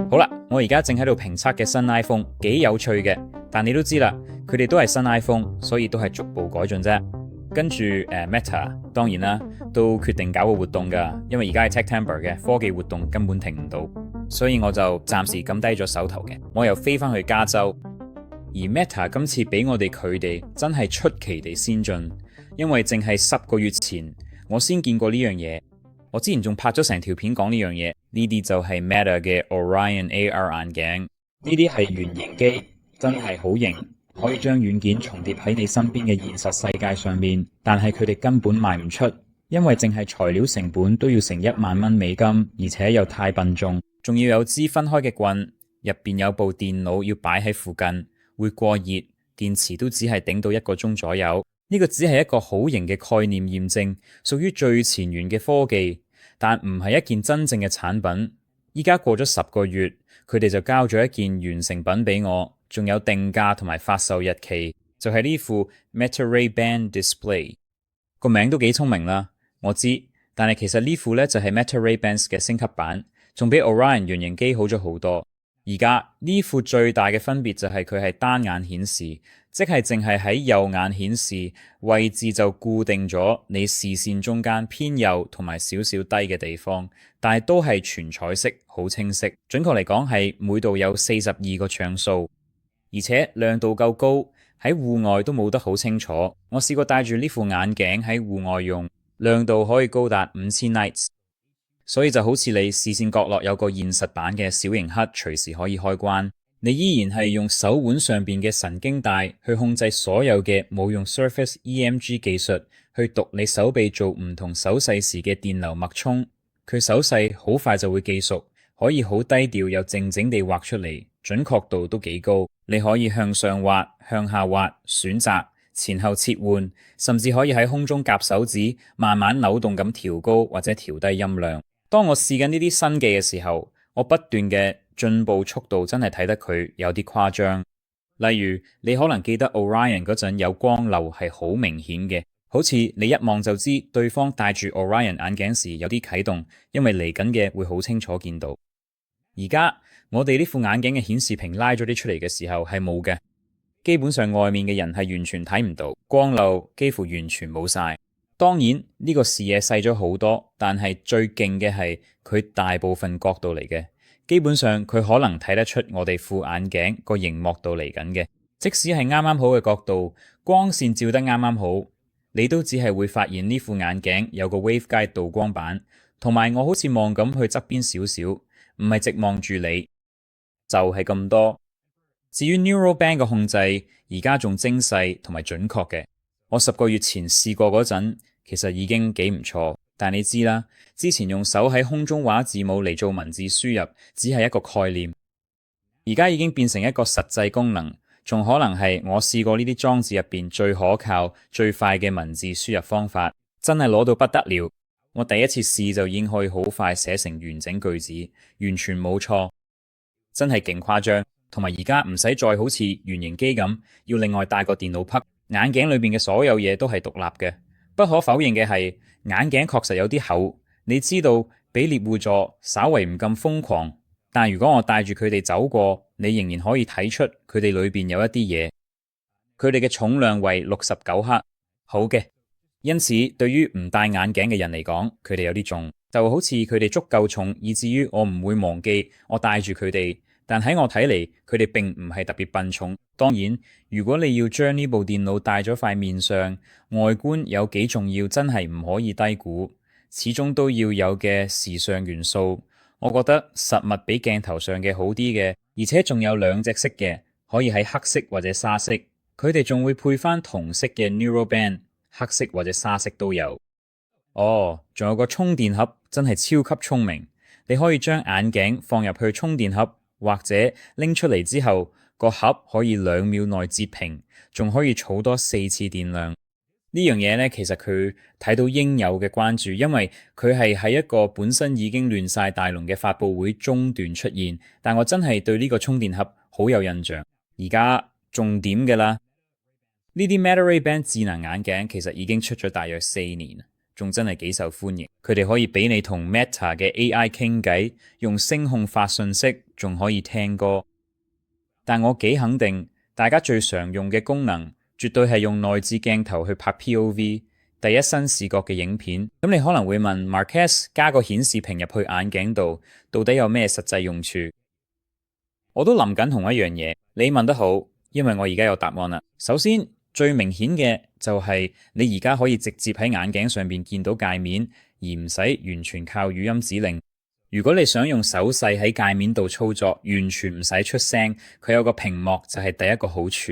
好啦，我而家正喺度評測嘅新 iPhone 幾有趣嘅，但你都知啦，佢哋都係新 iPhone，所以都係逐步改進啫。跟住Meta 當然啦，都決定搞個活動噶，因為而家係 Techtember 嘅科技活動根本停唔到，所以我就暫時撳低咗手頭嘅。我又飛翻去加州，而 Meta 今次俾我哋佢哋真係出奇地先進，因為淨係10個月前我先見過呢樣嘢。我之前仲拍咗成條片講呢樣嘢，呢啲就係 Meta 嘅 Orion AR 眼鏡，呢啲係原型機，真係好型，可以將軟件重疊喺你身邊嘅現實世界上面，但係佢哋根本賣唔出，因為淨係材料成本都要成$10,000，而且又太笨重，仲要有支分開嘅棍，入邊有部電腦要擺喺附近，會過熱，電池都只係頂到1個鐘左右。呢個只係一個好型嘅概念驗證，屬於最前沿嘅科技，但唔係一件真正嘅產品。依家過咗10個月，佢哋就交咗一件完成品俾我，仲有定價同埋發售日期，就係呢副 Meta Ray-Ban Display。個名都幾聰明啦，我知，但係其實呢副呢就係 Meta Ray-Ban 嘅升級版，仲比 Orion 原型機好咗好多。而家呢副最大嘅分別就係佢係單眼顯示，即係淨係喺右眼顯示，位置就固定咗你視線中間偏右同埋少少低嘅地方，但係都係全彩色，好清晰。準確嚟講係每度有42個像素，而且亮度夠高，喺戶外都冇得好清楚。我試過戴住呢副眼鏡喺戶外用，亮度可以高達5000 nits。所以就好似你視線角落有個現實版嘅小型黑，隨時可以開關。你依然係用手腕上邊嘅神經帶去控制所有嘅冇用 Surface EMG 技術去讀你手臂做唔同手勢時嘅電流脈衝。佢手勢好快就會記熟，可以好低調又靜靜地畫出嚟，準確度都幾高。你可以向上滑、向下滑、選擇、前後切換，甚至可以喺空中夾手指，慢慢扭動咁調高或者調低音量。當我試緊呢啲新技嘅時候，我不斷嘅進步速度真係睇得佢有啲誇張。例如你可能記得 Orion 嗰陣有光漏係好明顯嘅，好似你一望就知對方戴住 Orion 眼鏡時有啲啟動，因為嚟緊嘅會好清楚見到。而家我哋呢副眼鏡嘅顯示屏拉咗啲出嚟嘅時候係冇嘅，基本上外面嘅人係完全睇唔到，光漏幾乎完全冇晒。當然呢個視野細咗好多，但係最勁嘅係佢大部分角度嚟嘅，基本上佢可能睇得出我哋副眼鏡個熒幕度嚟緊嘅。即使係啱啱好嘅角度，光線照得啱啱好，你都只係會發現呢副眼鏡有個 waveguide 導光板，同埋我好似望咁去側邊少少，唔係直望住你，就係咁多。至於 Neuroband 嘅控制，而家仲精細同埋準確嘅。我10個月前試過嗰陣，其實已經幾唔錯，但你知啦，之前用手喺空中畫字母嚟做文字輸入，只係一個概念，而家已經變成一個實際功能，仲可能係我試過呢啲裝置入邊最可靠、最快嘅文字輸入方法，真係攞到不得了。我第一次試就已經可以好快寫成完整句子，完全冇錯，真係勁誇張。同埋而家唔使再好似原型機咁，要另外帶個電腦匹。眼鏡裏邊嘅所有嘢都係獨立嘅。不可否認嘅係，眼鏡確實有啲厚，你知道比獵戶座稍微唔咁瘋狂，但如果我帶住佢哋走過，你仍然可以睇出佢哋裏邊有一啲嘢。佢哋嘅重量為69克，好嘅。因此對於唔戴眼鏡嘅人嚟講，佢哋有啲重，就好似佢哋足夠重，以至於我唔會忘記我帶住佢哋。但喺我睇嚟，佢哋並唔係特別笨重。當然，如果你要將呢部電腦戴咗塊面上，外觀有幾重要，真係唔可以低估。始終都要有嘅時尚元素，我覺得實物比鏡頭上嘅好啲嘅，而且仲有2隻色嘅，可以喺黑色或者沙色。佢哋仲會配翻同色嘅 Neuroband， 黑色或者沙色都有。哦，仲有個充電盒，真係超級聰明。你可以將眼鏡放入去充電盒，或者拎出嚟之後，個盒可以2秒內截屏，仲可以儲多4次電量。呢樣嘢呢，其實佢睇到應有嘅關注，因為佢係喺一個本身已經亂晒大龍嘅發佈會中段出現。但我真係對呢個充電盒好有印象。而家重點嘅啦，呢啲 Meta Ray-Ban 智能眼鏡其實已經出咗大約4年，仲真係幾受歡迎。佢哋可以俾你同 Meta 嘅 AI 傾偈，用聲控發信息，仲可以聽歌。但我幾肯定，大家最常用嘅功能，絕對係用內置鏡頭去拍 POV 第一身視覺嘅影片。咁你可能會問 Marques 加個顯示屏入去眼鏡度，到底有咩實際用處？我都諗緊同一樣嘢。你問得好，因為我而家有答案啦。首先，最明顯嘅就係你而家可以直接喺眼鏡上邊見到界面，而唔使完全靠語音指令。如果你想用手勢喺界面度操作，完全唔使出聲，佢有個屏幕就係第一個好處。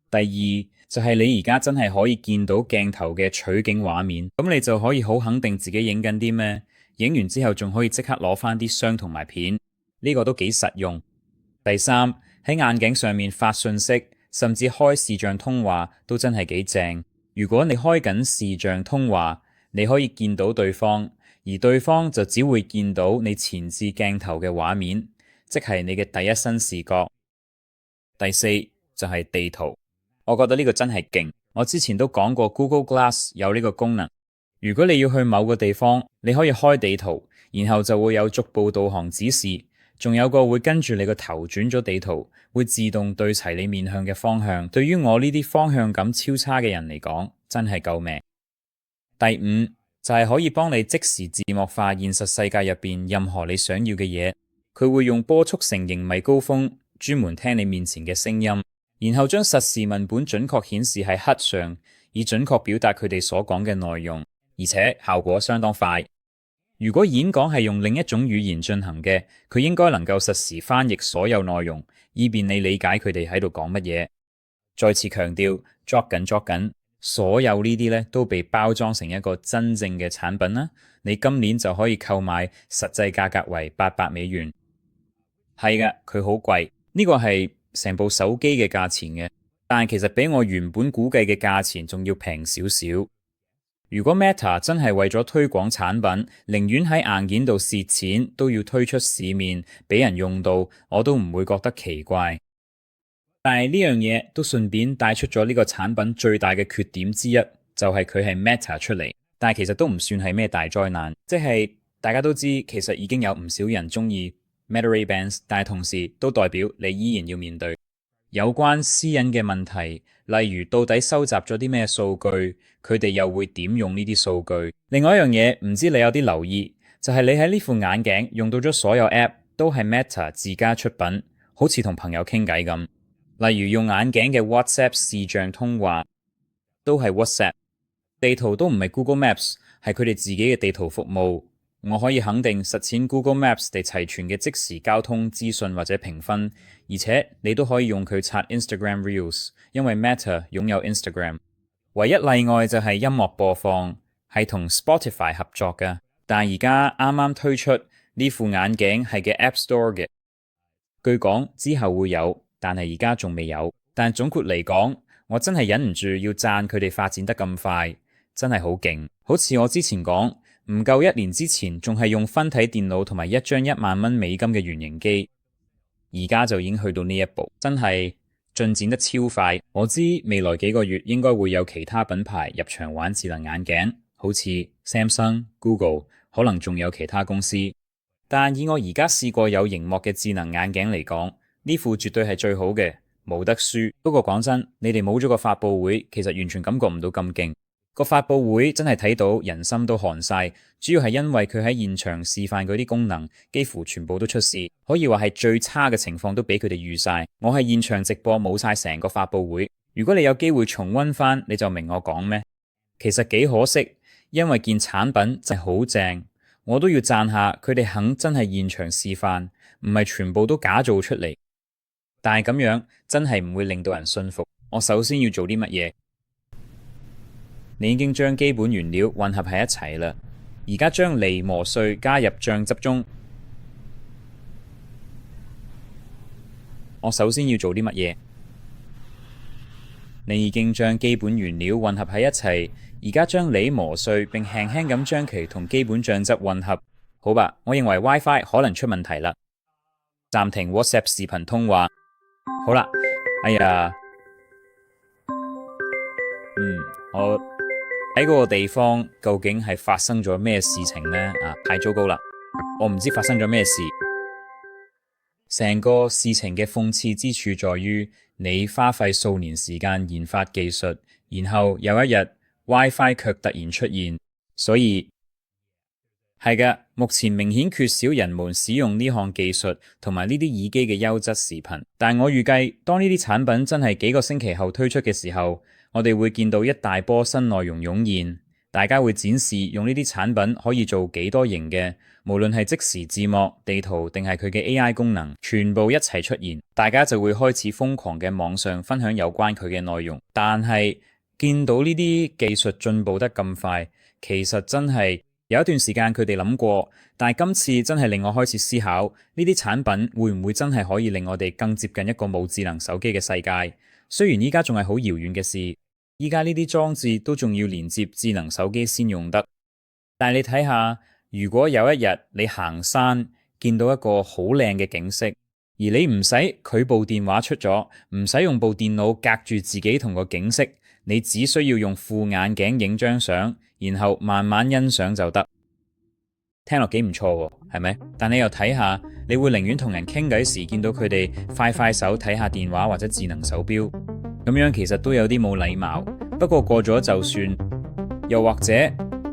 第二就係你而家真係可以見到鏡頭嘅取景畫面，咁你就可以好肯定自己影緊啲咩，影完之後仲可以即刻攞翻啲相同埋片，呢個都幾實用。第三，喺眼鏡上面發信息，甚至開視像通話都真係幾正。如果你開緊視像通話，你可以見到對方，而對方就只會見到你前置鏡頭嘅畫面，即係你嘅第一身視覺。第四就係地圖，我覺得呢個真係勁。我之前都講過 Google Glass 有呢個功能。如果你要去某個地方，你可以開地圖，然後就會有逐步導航指示，仲有個會跟住你個頭轉咗地圖，會自動對齊你面向嘅方向。對於我呢啲方向感超差嘅人嚟講，真係救命。第五就係可以幫你即時字幕化現實世界入邊任何你想要嘅嘢，佢會用波速成型米高峰專門聽你面前嘅聲音，然後將實時文本準確顯示喺 HUD 上，以準確表達佢哋所講嘅內容，而且效果相當快。如果演講係用另一種語言進行嘅，佢應該能夠實時翻譯所有內容，以便你理解佢哋喺度講乜嘢。再次強調，捉緊。所有呢啲咧都被包裝成一個真正嘅產品啦，你今年就可以購買，實際價格為$800。係嘅，佢好貴，呢個係成部手機嘅價錢嘅，但係其實比我原本估計嘅價錢仲要平少少。如果 Meta 真係為咗推廣產品，寧願喺硬件度蝕錢都要推出市面俾人用到，我都唔會覺得奇怪。但係呢樣嘢都順便帶出咗呢個產品最大嘅缺點之一，就係佢係 Meta 出嚟，但係其實都唔算係咩大災難。即係大家都知，其實已經有唔少人中意 Meta Ray-Bans，但係同時都代表你依然要面對有關私隱嘅問題，例如到底收集咗啲咩數據，佢哋又會點用呢啲數據。另外一樣嘢，唔知你有啲留意，就係你喺呢副眼鏡用到咗所有 App 都係 Meta 自家出品，好似同朋友傾偈咁。例如用眼鏡嘅 WhatsApp 視像通話都係 WhatsApp， 地圖都唔係 Google Maps， 係佢哋自己嘅地圖服務。我可以肯定實踐 Google Maps 地齊全嘅即時交通資訊或者評分，而且你都可以用佢刷 Instagram Reels， 因為 Meta 擁有 Instagram。唯一例外就係音樂播放，係同 Spotify 合作嘅，但而家啱啱推出呢副眼鏡係嘅 App Store 嘅，據講之後會有。但係而家仲未有，但總括嚟講，我真係忍唔住要讚佢哋發展得咁快，真係好勁。好似我之前講，唔夠1年之前仲係用分體電腦同埋一張$10,000嘅原型機，而家就已經去到呢一步，真係進展得超快。我知未來幾個月應該會有其他品牌入場玩智能眼鏡，好似 Samsung、Google， 可能仲有其他公司。但以我而家試過有熒幕嘅智能眼鏡嚟講，呢副絕對係最好嘅，冇得輸。不過講真，你哋冇咗個發佈會，其實完全感覺唔到咁勁。個發佈會真係睇到人心都寒晒，主要係因為佢喺現場示範嗰啲功能，幾乎全部都出事，可以話係最差嘅情況都俾佢哋預晒。我係現場直播冇晒成個發佈會，如果你有機會重溫翻，你就明我講咩。其實幾可惜，因為件產品真係好正，我都要讚下佢哋肯真係現場示範，唔係全部都假做出嚟。但係咁樣真係唔會令到人信服。我首先要做啲乜嘢？你已經將基本原料混合喺一齊啦，而家將梨磨碎加入醬汁中。我首先要做啲乜嘢？你已經將基本原料混合喺一齊，而家將梨磨碎並輕輕咁將其同基本醬汁混合。好吧，我認為 WiFi 可能出問題啦。暫停 WhatsApp 視頻通話。好啦，哎呀，喺嗰個地方究竟係發生咗咩事情呢？太糟糕啦！我唔知發生咗咩事。成個事情嘅諷刺之處在於，你花費數年時間研發技術，然後有一日 WiFi 卻突然出現，所以係嘅，目前明顯缺少人們使用呢項技術同埋呢啲耳機嘅優質視頻。但我預計，當呢啲產品真係幾個星期後推出嘅時候，我哋會見到一大波新內容湧現，大家會展示用呢啲產品可以做幾多型嘅，無論係即時字幕、地圖定係佢嘅 AI 功能，全部一齊出現，大家就會開始瘋狂嘅網上分享有關佢嘅內容。但係見到呢啲技術進步得咁快，其實真係有一段時間佢哋諗過，但係今次真係令我開始思考，呢啲產品會唔會真係可以令我哋更接近一個冇智能手機嘅世界？雖然依家仲係好遙遠嘅事，依家呢啲裝置都仲要連接智能手機先用得。但係你睇下，如果有一日你行山見到一個好靚嘅景色，而你唔使佢部電話出咗，唔使用部電腦隔住自己同個景色，你只需要用副眼鏡影張相，然後慢慢欣賞就得。聽落幾唔錯喎，係咪？但你又睇下，你會寧願同人傾偈時見到佢哋快手睇下電話或者智能手錶，咁樣其實都有啲冇禮貌。不過過咗就算。又或者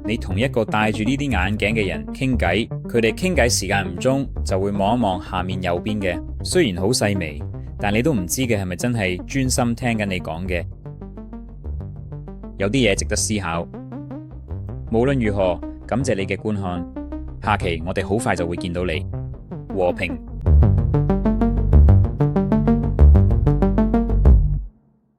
你同一個戴住呢啲眼鏡嘅人傾偈，佢哋傾偈時間唔中就會望一望下面右邊嘅，雖然好細微，但你都唔知嘅係咪真係專心聽緊你講嘅。有啲嘢值得思考。無論如何，感謝你嘅觀看，下期我哋好快就會見到你。和平。